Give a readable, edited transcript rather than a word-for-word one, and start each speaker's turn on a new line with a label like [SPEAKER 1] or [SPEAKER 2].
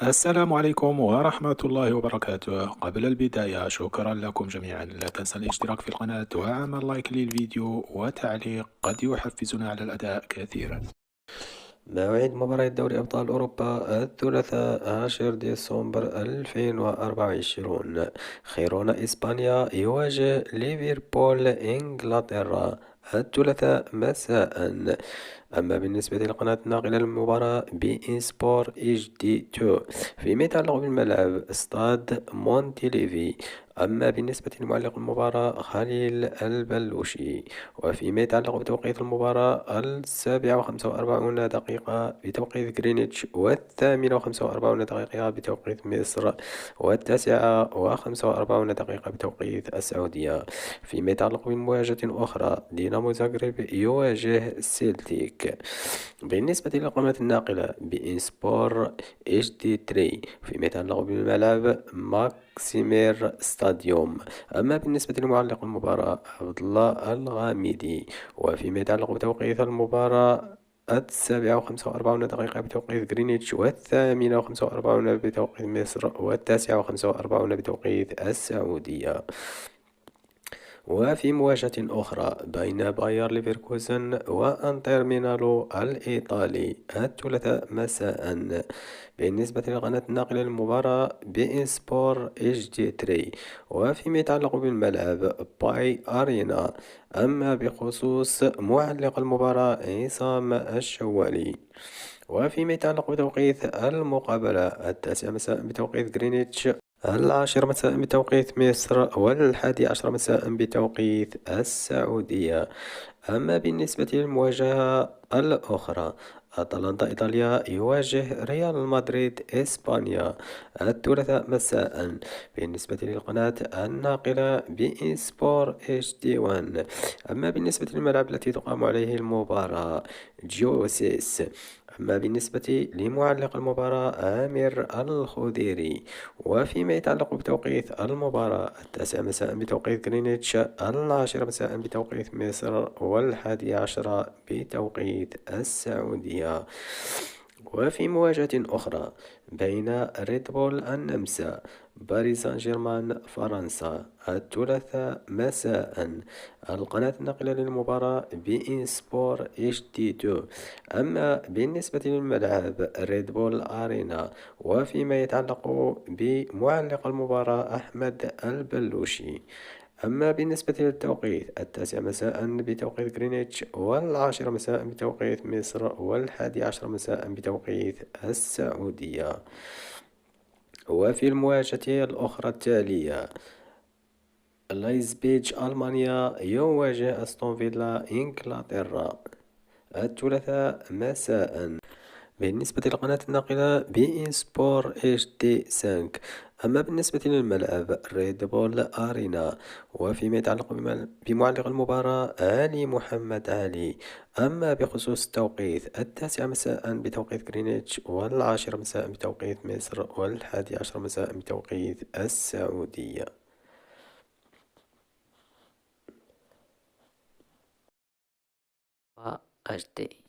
[SPEAKER 1] السلام عليكم ورحمة الله وبركاته. قبل البداية شكرا لكم جميعا، لا تنسى الاشتراك في القناة وعمل لايك للفيديو وتعليق قد يحفزنا على الأداء كثيرا.
[SPEAKER 2] موعد مباراة دوري أبطال أوروبا الثلاثاء 10 ديسمبر 2024. خيرنا إسبانيا يواجه ليفربول إنجلترا الثلاثاء مساء. أما بالنسبة لقناة الناقلة للمباراة بي إن سبور اتش دي 2 فيما يتعلق بالملعب استاد مونتيليفي. أما بالنسبة لمعلق المباراة خليل البلوشي. وفيما يتعلق بتوقيت المباراة 7:45 بتوقيت جرينتش، 8:45 بتوقيت مصر، 9:45 بتوقيت السعودية. فيما يتعلق بمواجهة أخرى دينامو زاغرب يواجه سيلتيك. بالنسبة للقناة الناقلة بإن سبور اتش دي 3 فيما يتعلق بالملعب ماكسيمير ستاديوم. أما بالنسبة لمعلق المباراة عبد الله الغامدي. وفيما يتعلق بتوقيت المباراة 7:45 بتوقيت جرينتش، 8:45 بتوقيت مصر، 9:45 بتوقيت السعودية. وفي مواجهة أخرى بين باير ليفركوزن وأنتر ميلانو الإيطالي الثلاثاء مساء. بالنسبة للقناة الناقلة للمباراة بي إن سبور اتش دي 3 وفيما يتعلق بالملعب باي أرينا. أما بخصوص معلق المباراة عصام الشوالي. وفيما يتعلق بتوقيت المقابلة 9 مساء بتوقيت جرينتش، 10 مساء بتوقيت مصر، 11 مساء بتوقيت السعودية. أما بالنسبة للمواجهة الأخرى أتلانتا إيطاليا يواجه ريال مدريد إسبانيا الثلاثاء مساء. بالنسبة للقناة الناقلة بإن سبور اتش دي 1. أما بالنسبة للملعب التي تقام عليه المباراة جيوسيس. أما بالنسبة لمعلق المباراة عامر الخضيري. وفيما يتعلق بتوقيت المباراة 9 مساء بتوقيت جرينتش، 10 مساء بتوقيت مصر، 11 بتوقيت السعودية. وفي مواجهة أخرى بين ريد بول النمسا باريس سان جيرمان فرنسا الثلاثاء مساء. القناة الناقلة للمباراة بي إن سبور اتش دي 2. أما بالنسبة للملعب ريد بول أرينا. وفيما يتعلق بمعلق المباراة أحمد البلوشي. أما بالنسبة للتوقيت 9 مساء بتوقيت جرينتش، 10 مساء بتوقيت مصر، 11 مساء بتوقيت السعودية. وفي المواجهة الأخرى التالية لايبزيج ألمانيا يواجه أستون فيلا إنجلترا الثلاثاء مساء. بالنسبة للقناة الناقلة بي إن سبور اتش دي 5. أما بالنسبة للملعب ريد بول أرينا. وفيما يتعلق بمعلق المباراة علي محمد علي. أما بخصوص التوقيت 9 مساء بتوقيت جرينتش، 10 مساء بتوقيت مصر، 11 مساء بتوقيت السعودية.
[SPEAKER 3] HD